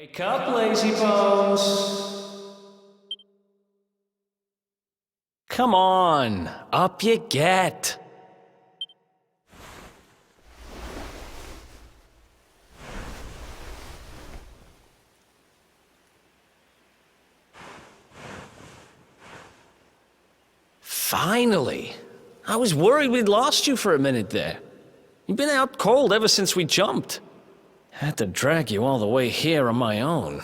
Wake up, lazy bones! Come on, up you get! Finally! I was worried we'd lost you for a minute there. You've been out cold ever since we jumped. Had to drag you all the way here on my own.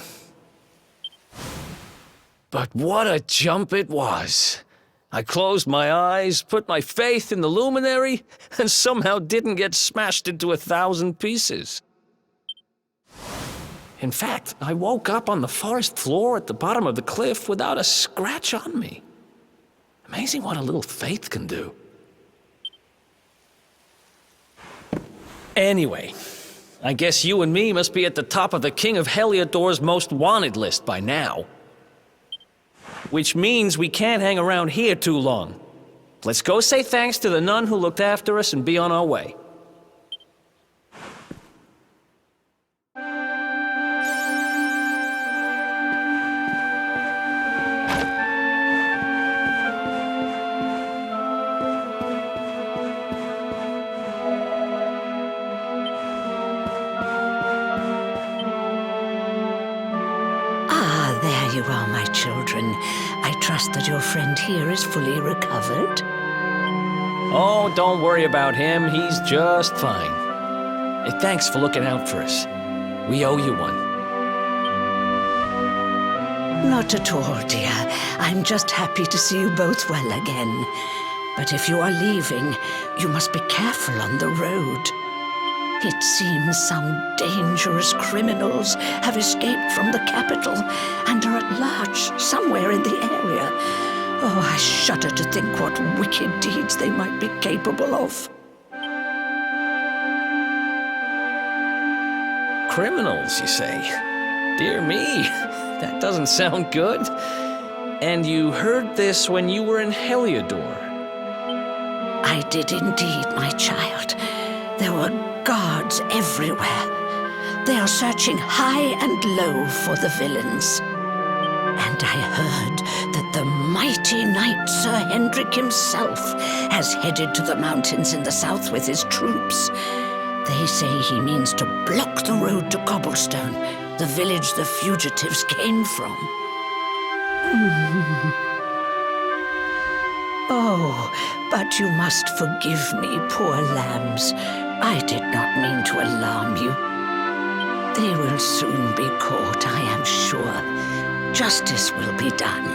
But what a jump it was! I closed my eyes, put my faith in the luminary, and somehow didn't get smashed into 1,000 pieces. In fact, I woke up on the forest floor at the bottom of the cliff without a scratch on me. Amazing what a little faith can do. Anyway, I guess you and me must be at the top of the King of Heliodor's most wanted list by now. Which means we can't hang around here too long. Let's go say thanks to the nun who looked after us and be on our way. There you are, my children. I trust that your friend here is fully recovered. Oh, don't worry about him. He's just fine. Hey, thanks for looking out for us. We owe you one. Not at all, dear. I'm just happy to see you both well again. But if you are leaving, you must be careful on the road. It seems some dangerous criminals have escaped from the capital and are at large somewhere in the area. Oh, I shudder to think what wicked deeds they might be capable of. Criminals, you say? Dear me, that doesn't sound good. And you heard this when you were in Heliodor? I did indeed, my child. There were guards everywhere. They are searching high and low for the villains. And I heard that the mighty knight Sir Hendrik himself has headed to the mountains in the south with his troops. They say he means to block the road to Cobblestone, the village the fugitives came from. Oh, but you must forgive me, poor lambs. I did not mean to alarm you. They will soon be caught, I am sure. Justice will be done.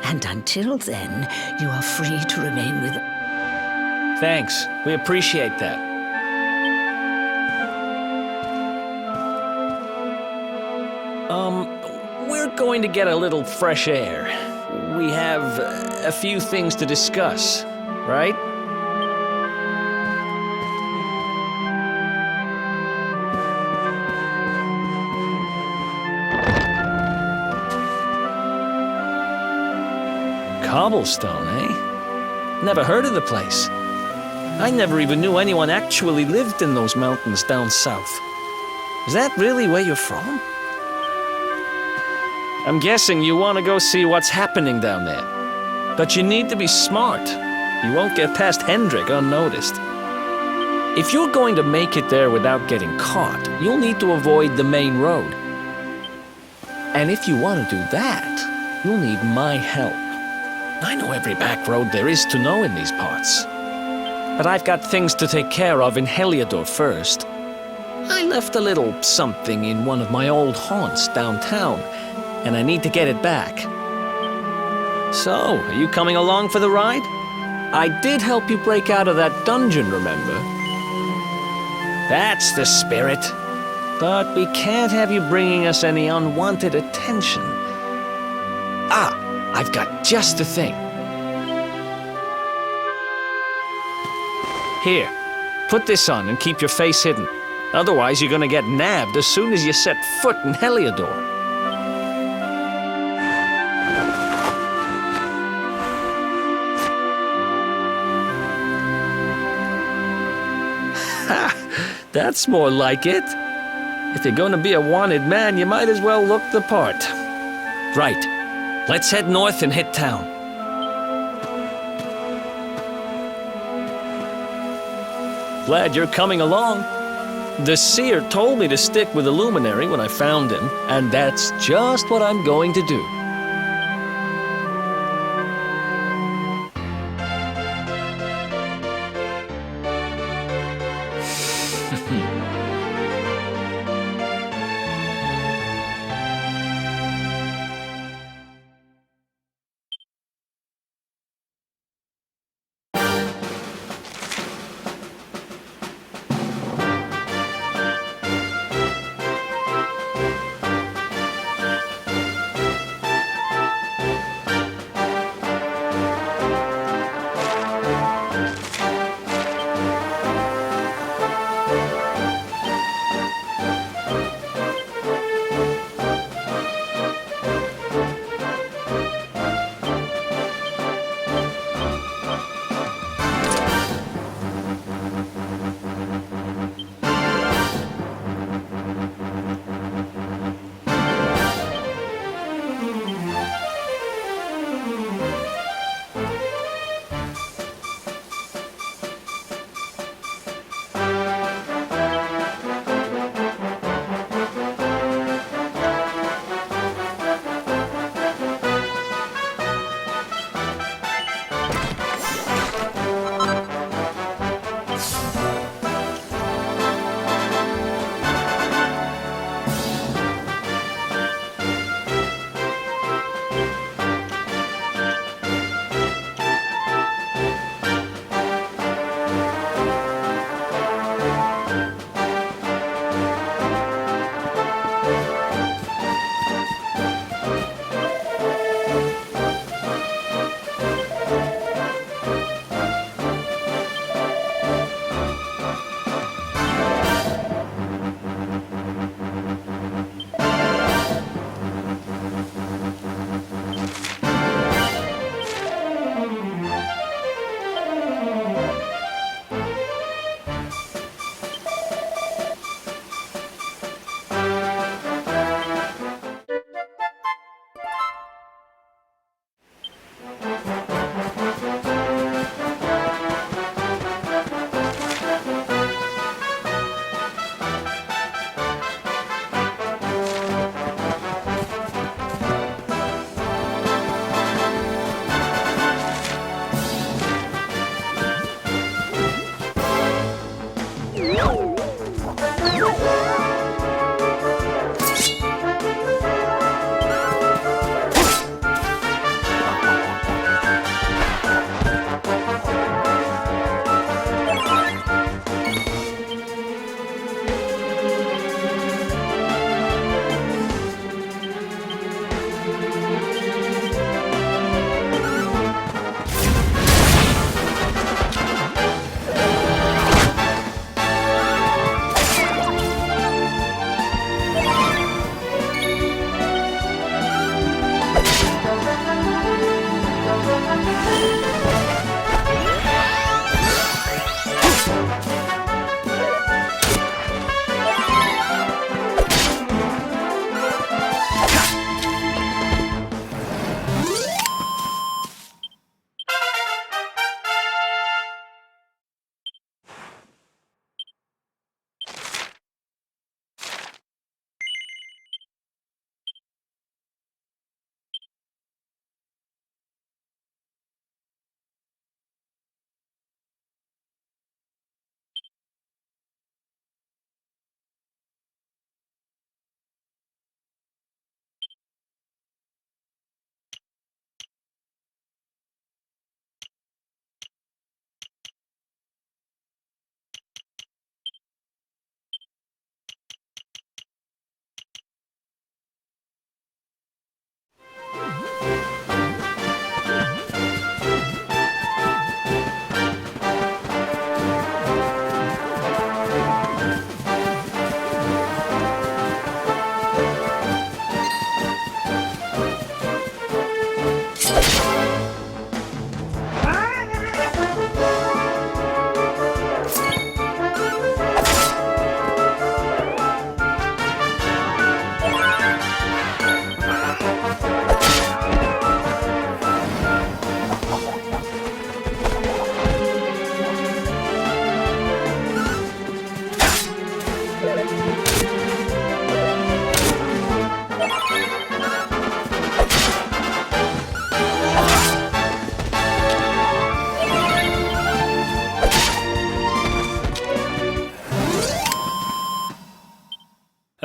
And until then, you are free to remain with... Thanks. We appreciate that. We're going to get a little fresh air. We have a few things to discuss, right? Cobblestone, eh? Never heard of the place. I never even knew anyone actually lived in those mountains down south. Is that really where you're from? I'm guessing you want to go see what's happening down there. But you need to be smart. You won't get past Hendrik unnoticed. If you're going to make it there without getting caught, you'll need to avoid the main road. And if you want to do that, you'll need my help. I know every back road there is to know in these parts. But I've got things to take care of in Heliodor first. I left a little something in one of my old haunts downtown, and I need to get it back. So, are you coming along for the ride? I did help you break out of that dungeon, remember? That's the spirit. But we can't have you bringing us any unwanted attention. Ah, I've got just the thing. Here, put this on and keep your face hidden. Otherwise, you're gonna get nabbed as soon as you set foot in Heliodor. Ha! That's more like it. If you're going to be a wanted man, you might as well look the part. Right. Let's head north and hit town. Glad you're coming along. The seer told me to stick with the luminary when I found him, and that's just what I'm going to do.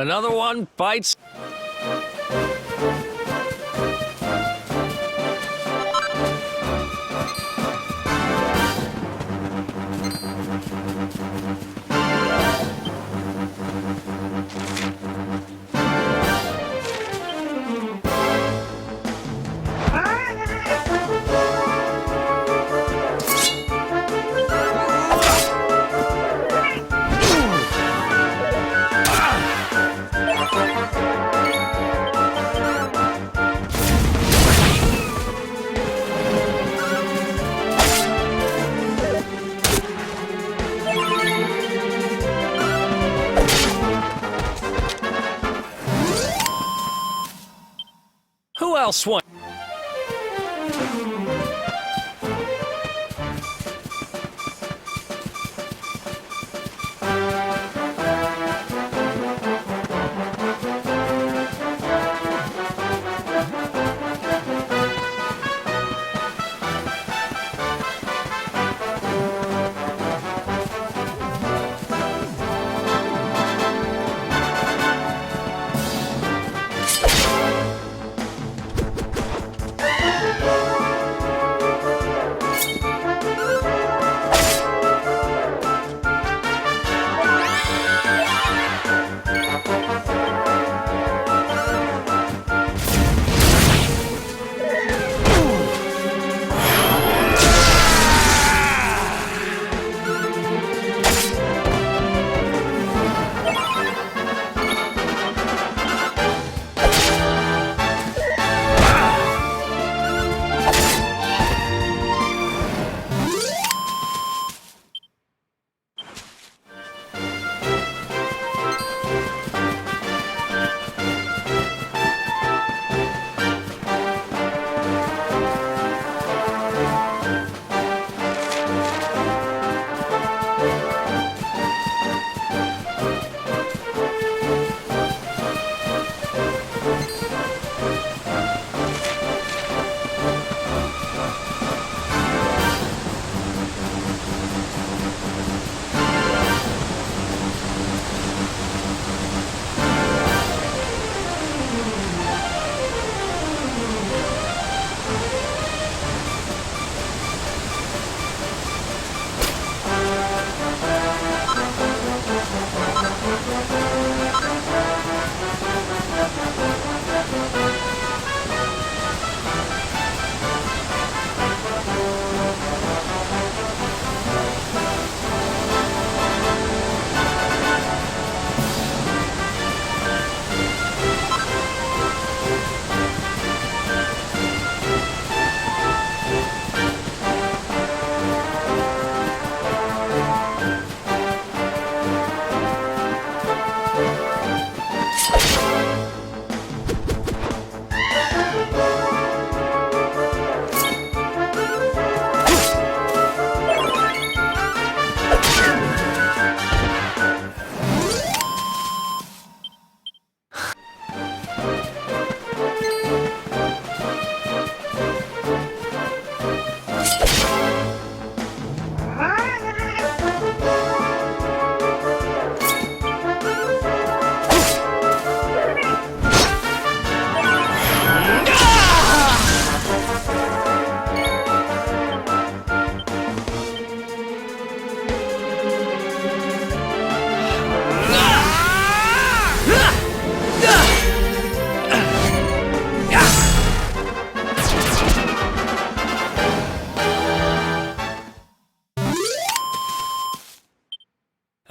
Another one bites. Who else won?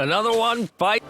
Another one bite.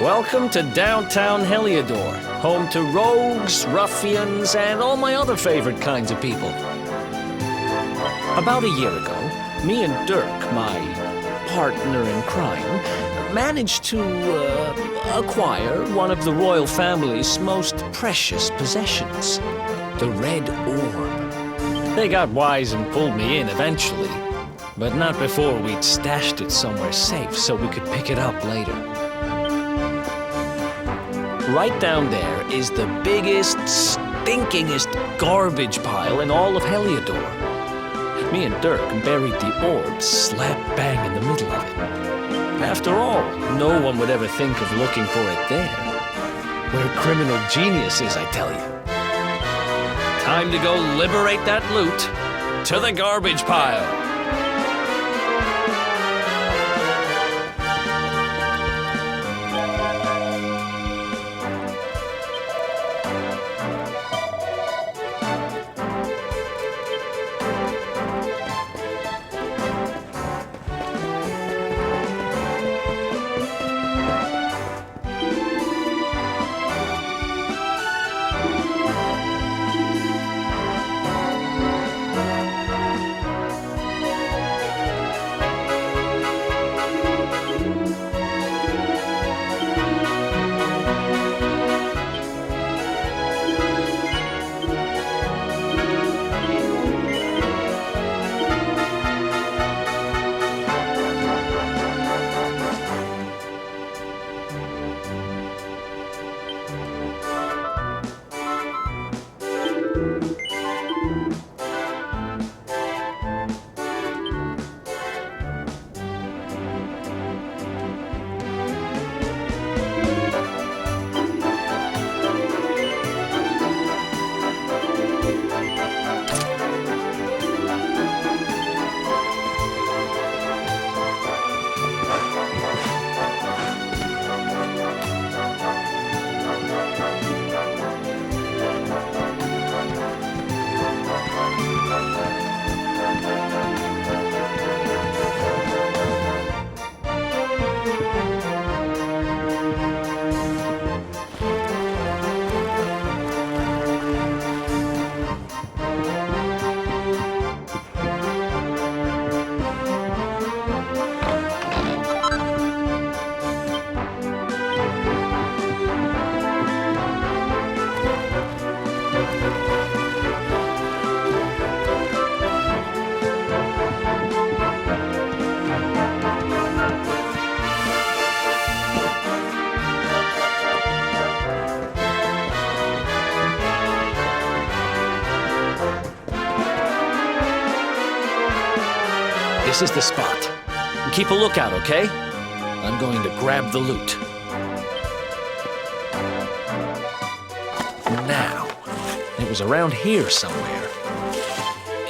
Welcome to downtown Heliodor, home to rogues, ruffians, and all my other favorite kinds of people. About a year ago, me and Dirk, my partner in crime, managed to acquire one of the royal family's most precious possessions, the Red Orb. They got wise and pulled me in eventually, but not before we'd stashed it somewhere safe so we could pick it up later. Right down there is the biggest, stinkingest garbage pile in all of Heliodor. Me and Dirk buried the orb slap bang in the middle of it. After all, no one would ever think of looking for it there. We're criminal geniuses, I tell you. Time to go liberate that loot to the garbage pile. This is the spot. Keep a lookout, okay? I'm going to grab the loot. Now, it was around here somewhere.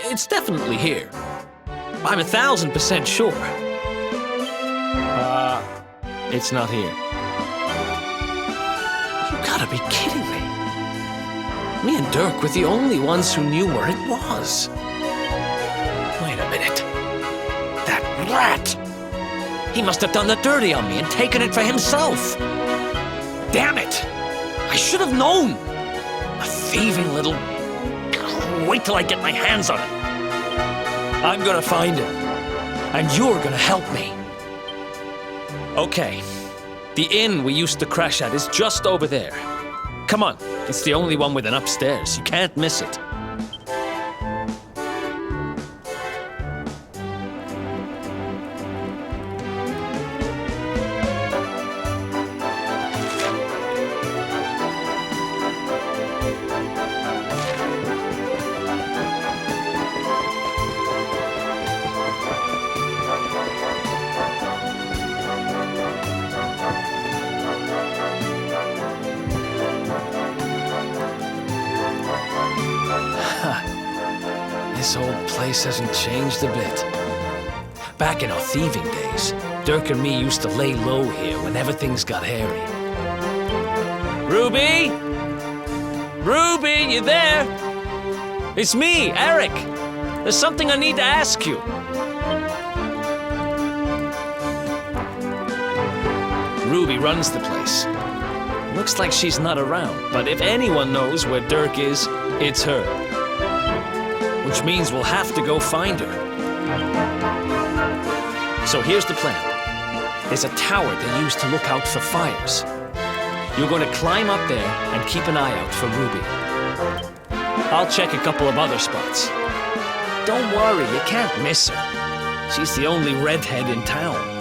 It's definitely here. I'm 1,000% sure. It's not here. You gotta be kidding me. Me and Dirk were the only ones who knew where it was. Wait a minute. That rat! He must have done the dirty on me and taken it for himself. Damn it! I should have known! A thieving little... Wait till I get my hands on it. I'm gonna find him. And you're gonna help me. Okay. The inn we used to crash at is just over there. Come on. It's the only one with an upstairs. You can't miss it. This old place hasn't changed a bit. Back in our thieving days, Dirk and me used to lay low here whenever things got hairy. Ruby? Ruby, you there? It's me, Eric. There's something I need to ask you. Ruby runs the place. Looks like she's not around, but if anyone knows where Dirk is, it's her. Which means we'll have to go find her. So here's the plan. There's a tower they use to look out for fires. You're going to climb up there and keep an eye out for Ruby. I'll check a couple of other spots. Don't worry, you can't miss her. She's the only redhead in town.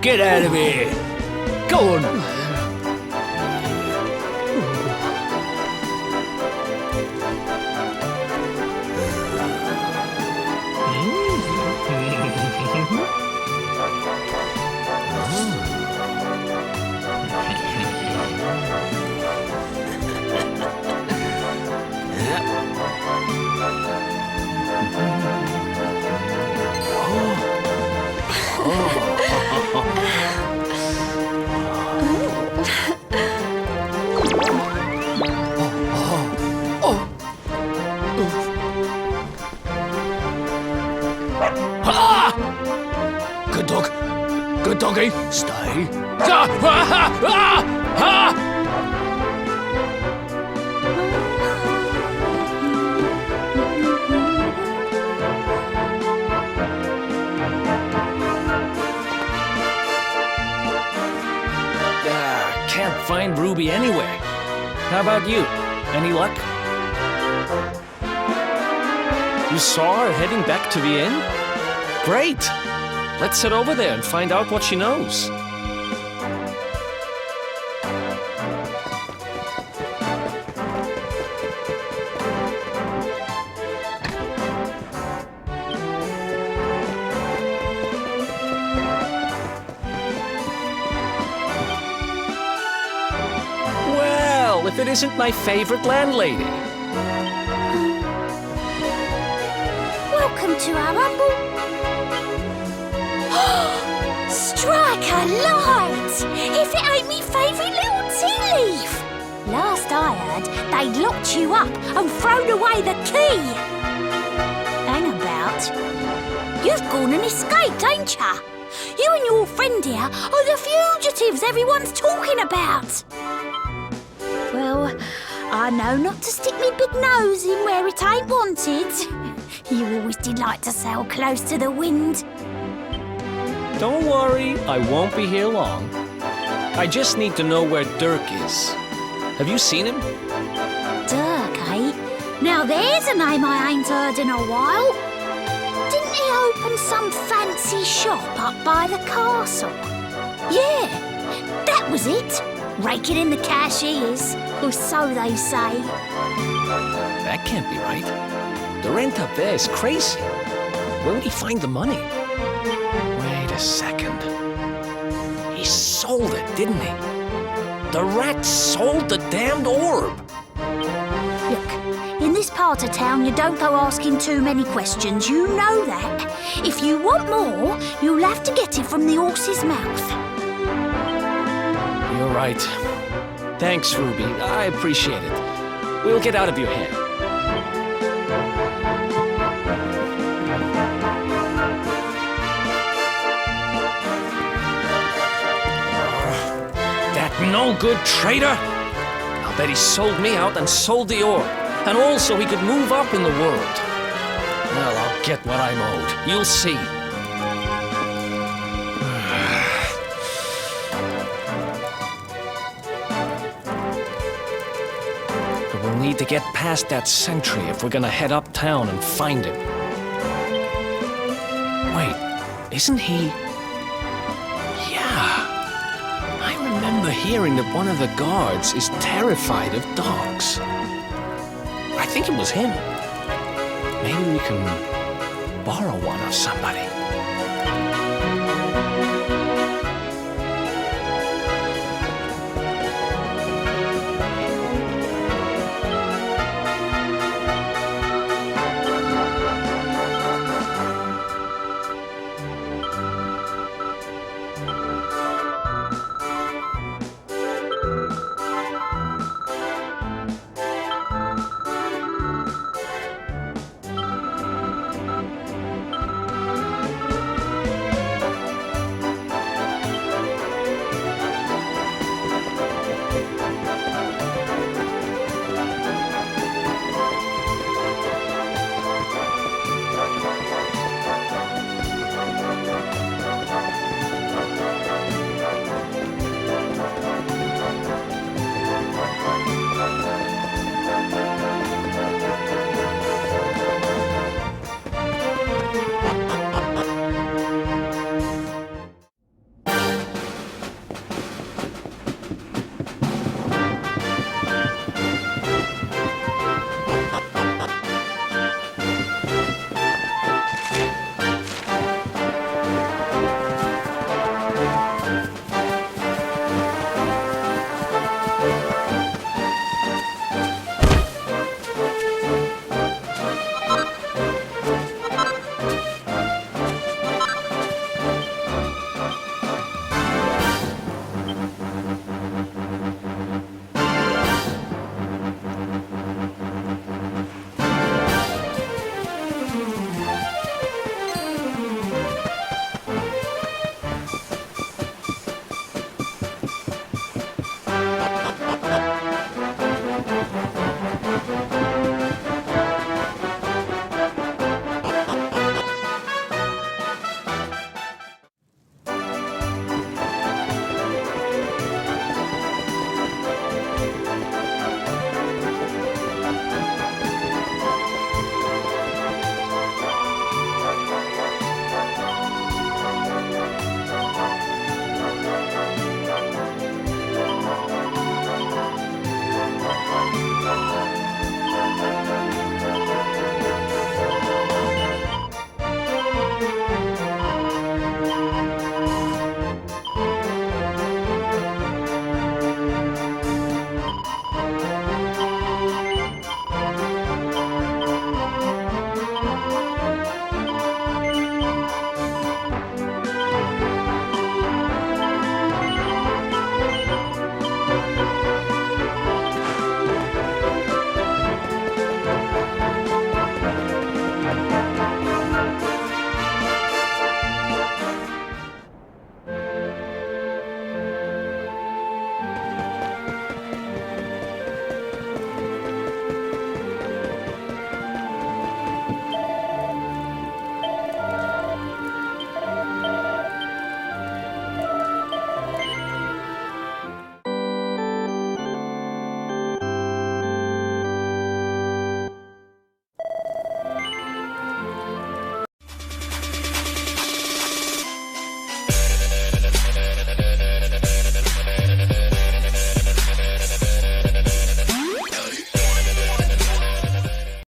Get out of here! Go on! Good dog. Good doggy. Stay. Can't find Ruby anywhere. How about you? Any luck? You saw her heading back to the inn? Great! Let's head over there and find out what she knows. Well, if it isn't my favorite landlady. Welcome to our humble... Strike a light! If it ain't me favourite little tea leaf! Last I heard, they'd locked you up and thrown away the key! Hang about. You've gone and escaped, ain't ya? You and your friend here are the fugitives everyone's talking about! Well, I know not to stick me big nose in where it ain't wanted. You always did like to sail close to the wind. Don't worry, I won't be here long. I just need to know where Dirk is. Have you seen him? Dirk, eh? Now there's a name I ain't heard in a while. Didn't he open some fancy shop up by the castle? Yeah, that was it. Raking in the cash he is, or so they say. That can't be right. The rent up there is crazy. Where would he find the money? Wait a second. He sold it, didn't he? The rat sold the damned orb. Look, in this part of town you don't go asking too many questions, you know that. If you want more, you'll have to get it from the horse's mouth. You're right. Thanks, Ruby. I appreciate it. We'll get out of your hair. That no-good traitor! I'll bet he sold me out and sold the orb. And also he could move up in the world. Well, I'll get what I'm owed. You'll see. need to get past that sentry if we're gonna head uptown and find him. Wait, isn't he... Yeah. I remember hearing that one of the guards is terrified of dogs. I think it was him. Maybe we can borrow one of somebody.